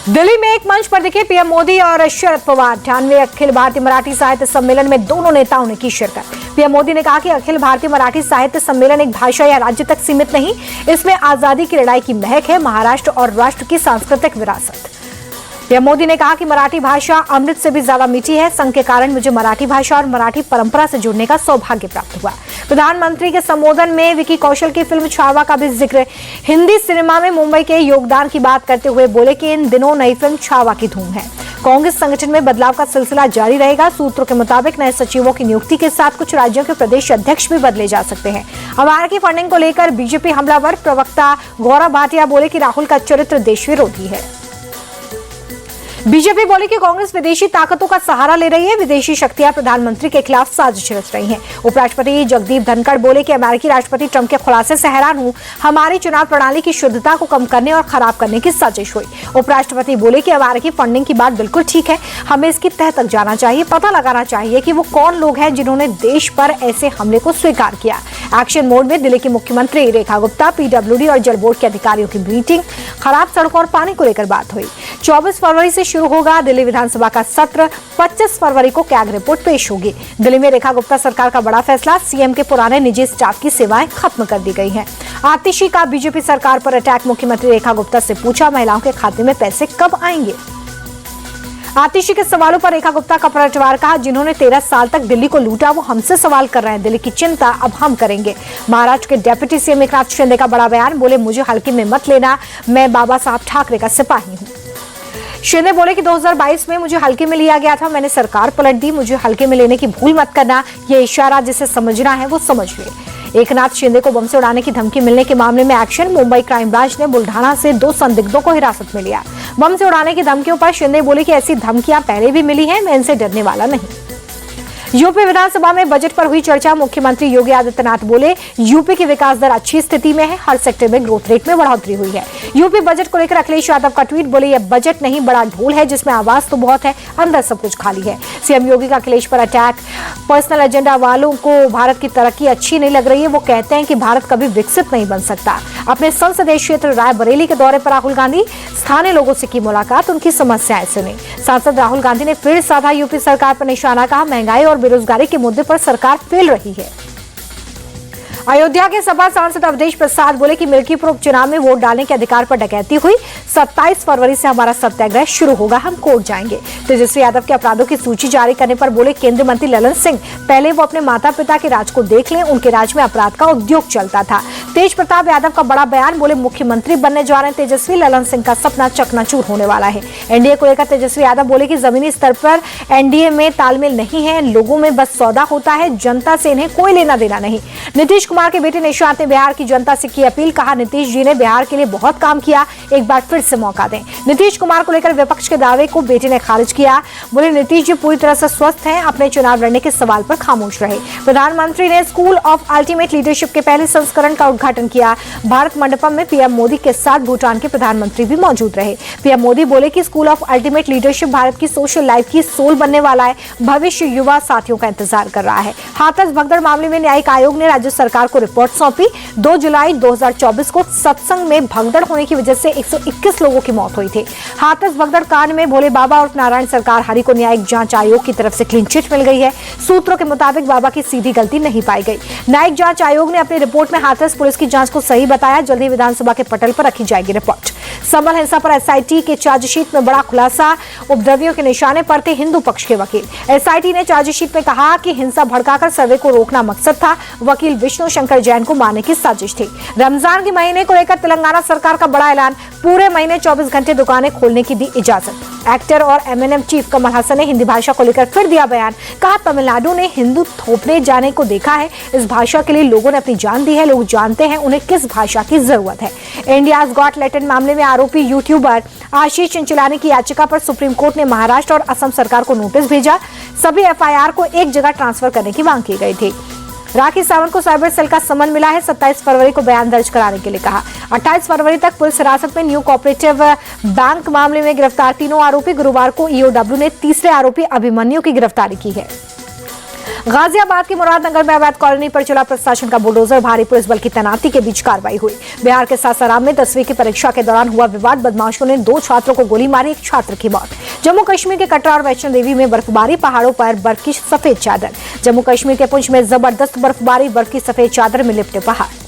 दिल्ली में एक मंच पर दिखे पीएम मोदी और शरद पवार। 98वें अखिल भारतीय मराठी साहित्य सम्मेलन में दोनों नेताओं ने की शिरकत। पीएम मोदी ने कहा कि अखिल भारतीय मराठी साहित्य सम्मेलन एक भाषा या राज्य तक सीमित नहीं, इसमें आजादी की लड़ाई की महक है, महाराष्ट्र और राष्ट्र की सांस्कृतिक विरासत। पीएम मोदी ने कहा कि मराठी भाषा अमृत से भी ज्यादा मीठी है। संघ के कारण मुझे मराठी भाषा और मराठी परंपरा से जुड़ने का सौभाग्य प्राप्त हुआ। प्रधानमंत्री के संबोधन में विकी कौशल की फिल्म छावा का भी जिक्र। हिंदी सिनेमा में मुंबई के योगदान की बात करते हुए बोले कि इन दिनों नई फिल्म छावा की धूम है। कांग्रेस संगठन में बदलाव का सिलसिला जारी रहेगा। सूत्रों के मुताबिक नए सचिवों की नियुक्ति के साथ कुछ राज्यों के प्रदेश अध्यक्ष भी बदले जा सकते हैं। अमेरिकी फंडिंग को लेकर बीजेपी हमलावर। प्रवक्ता गौरव भाटिया बोले कि राहुल का चरित्र देश विरोधी है। बीजेपी बोली कि कांग्रेस विदेशी ताकतों का सहारा ले रही है। विदेशी शक्तियां प्रधानमंत्री के खिलाफ साजिश रच रही हैं। उपराष्ट्रपति जगदीप धनखड़ बोले कि अमेरिकी राष्ट्रपति ट्रंप के खुलासे से हैरान हूं। हमारी चुनाव प्रणाली की शुद्धता को कम करने और खराब करने की साजिश हुई। उपराष्ट्रपति बोले कि अमेरिकी फंडिंग की बात बिल्कुल ठीक है, हमें इसकी तह तक जाना चाहिए, पता लगाना चाहिए कि वो कौन लोग हैं जिन्होंने देश पर ऐसे हमले को स्वीकार किया। एक्शन मोड में दिल्ली की मुख्यमंत्री रेखा गुप्ता, पीडब्ल्यूडी और जल बोर्ड के अधिकारियों की मीटिंग। खराब सड़कों और पानी को लेकर बात हुई। 24 फरवरी से शुरू होगा दिल्ली विधानसभा का सत्र। 25 फरवरी को कैग रिपोर्ट पेश होगी। दिल्ली में रेखा गुप्ता सरकार का बड़ा फैसला। सीएम के पुराने निजी स्टाफ की सेवाएं खत्म कर दी गई हैं। आतिशी का बीजेपी सरकार पर अटैक। मुख्यमंत्री रेखा गुप्ता से पूछा, महिलाओं के खाते में पैसे कब आएंगे? आतिशी के सवालों पर रेखा गुप्ता का पलटवार। कहा, जिन्होंने 13 साल तक दिल्ली को लूटा वो हमसे सवाल कर रहे हैं। दिल्ली की चिंता अब हम करेंगे। महाराष्ट्र के डेप्यूटी सीएम एकनाथ शिंदे का बड़ा बयान। बोले, मुझे हल्के में मत लेना, मैं बाबा साहब ठाकरे का सिपाही हूँ। शिंदे बोले कि 2022 में मुझे हल्के में लिया गया था, मैंने सरकार पलट दी, मुझे हल्के में लेने की भूल मत करना। ये इशारा जिसे समझना है वो समझ ले। एकनाथ शिंदे को बम से उड़ाने की धमकी मिलने के मामले में एक्शन। मुंबई क्राइम ब्रांच ने बुल्ढाना से 2 संदिग्धों को हिरासत में लिया। बम से उड़ाने की धमकियों पर शिंदे बोले कि ऐसी धमकियां पहले भी मिली हैं, मैं इनसे डरने वाला नहीं। यूपी विधानसभा में बजट पर हुई चर्चा। मुख्यमंत्री योगी आदित्यनाथ बोले, यूपी की विकास दर अच्छी स्थिति में है, हर सेक्टर में ग्रोथ रेट में बढ़ोतरी हुई है। यूपी बजट को लेकर अखिलेश यादव का ट्वीट। बोले, यह बजट नहीं बड़ा ढोल है जिसमें आवाज तो बहुत है, अंदर सब कुछ खाली है। सीएम योगी का अखिलेश पर अटैक। पर्सनल एजेंडा वालों को भारत की तरक्की अच्छी नहीं लग रही है। वो कहते हैं कि भारत कभी विकसित नहीं बन सकता। अपने संसदीय क्षेत्र रायबरेली के दौरे पर राहुल गांधी। स्थानीय लोगों से की मुलाकात, उनकी समस्याएं सुनी। सांसद राहुल गांधी ने फिर साधा यूपी सरकार पर निशाना। कहा, महंगाई और बेरोजगारी के मुद्दे पर सरकार फेल रही है। अयोध्या के सपा सांसद अवधेश प्रसाद बोले कि मिल्कीपुर उपचुनाव में वोट डालने के अधिकार पर डकैती हुई। 27 फरवरी से हमारा सत्याग्रह शुरू होगा, हम कोर्ट जाएंगे। तेजस्वी यादव के अपराधों की सूची जारी करने पर बोले केंद्रीय मंत्री ललन सिंह, पहले वो अपने माता पिता के राज को देख लें, उनके राज में अपराध का उद्योग चलता था। तेज प्रताप यादव का बड़ा बयान। बोले, मुख्यमंत्री बनने जा रहे तेजस्वी, ललन सिंह का सपना चकनाचूर होने वाला है। एनडीए को लेकर तेजस्वी यादव बोले कि जमीनी स्तर पर एनडीए में तालमेल नहीं है, लोगों में बस सौदा होता है, जनता से इन्हें कोई लेना देना नहीं। नीतीश कुमार के बेटे निशांत ने बिहार की जनता से की अपील। कहा, नीतीश जी ने बिहार के लिए बहुत काम किया, एक बार फिर से मौका दें। नीतीश कुमार को लेकर विपक्ष के दावे को बेटे ने खारिज किया। बोले, नीतीश जी पूरी तरह से स्वस्थ हैं, अपने चुनाव लड़ने के सवाल पर खामोश रहे। प्रधानमंत्री ने स्कूल ऑफ अल्टीमेट लीडरशिप के पहले संस्करण का उद्घाटन किया। भारत मंडपम में पीएम मोदी के साथ भूटान के प्रधानमंत्री भी मौजूद रहे। पीएम मोदी बोले कि school of ultimate leadership Bharat की सोशल लाइफ की सोल बनने वाला है। भविष्य युवा साथियों का इंतजार कर रहा है। हाथरस भगदड़ मामले में न्यायिक आयोग ने राज्य सरकार को रिपोर्ट सौंपी। 2 जुलाई 2024 को सत्संग में भगदड़ होने की वजह से 121 लोगों की मौत हुई थी। हाथरस भगदड़ कांड में भोले बाबा और नारायण सरकार हरि को न्यायिक जांच आयोग की तरफ से क्लीन चिट मिल गई है। सूत्रों के मुताबिक बाबा की सीधी गलती नहीं पाई गई। न्यायिक जांच आयोग ने अपनी रिपोर्ट में हाथरस पुलिस की जांच को सही बताया। जल्दी विधानसभा के पटल पर रखी जाएगी रिपोर्ट। संभल हिंसा पर एसआईटी के चार्जशीट में बड़ा खुलासा। उपद्रवियों के निशाने पर थे हिंदू पक्ष के वकील। एसआईटी ने चार्जशीट में कहा कि हिंसा भड़काकर सर्वे को रोकना मकसद था। वकील विष्णु शंकर जैन को मारने की साजिश थी। रमजान के महीने को लेकर तेलंगाना सरकार का बड़ा ऐलान। पूरे महीने 24 घंटे दुकानें खोलने की दी इजाजत। एक्टर और एमएनएम चीफ कमल हसन ने हिंदी भाषा को लेकर फिर दिया बयान। कहा, तमिलनाडु ने हिंदू थोपने जाने को देखा है। इस भाषा के लिए लोगों ने अपनी जान दी है। लोग जानते हैं उन्हें किस भाषा की जरूरत है। इंडियाज गॉट टैलेंट मामले में आरोपी यूट्यूबर आशीष चिंचलानी की याचिका पर सुप्रीम कोर्ट ने महाराष्ट्र और असम सरकार को नोटिस भेजा। सभी एफआईआर को एक जगह ट्रांसफर करने की मांग की गई थी। राखी सावंत को साइबर सेल का समन मिला है। 27 फरवरी को बयान दर्ज कराने के लिए कहा। 28 फरवरी तक पुलिस हिरासत में न्यू कोऑपरेटिव बैंक मामले में गिरफ्तार तीनों आरोपी। गुरुवार को ईओडब्ल्यू ने तीसरे आरोपी अभिमन्यु की गिरफ्तारी की है। गाजियाबाद के मुरादनगर में अवैध कॉलोनी पर जिला प्रशासन का बुलडोजर, भारी पुलिस बल की तैनाती के बीच कार्रवाई हुई। बिहार के सासाराम में 10वीं की परीक्षा के दौरान हुआ विवाद, बदमाशों ने 2 छात्रों को गोली मारी, एक छात्र की मौत। जम्मू कश्मीर के कटरा और वैष्णो देवी में बर्फबारी, पहाड़ों पर बर्फ की सफेद चादर। जम्मू कश्मीर के पुंछ में जबरदस्त बर्फबारी, बर्फ की सफेद चादर में लिपटे पहाड़।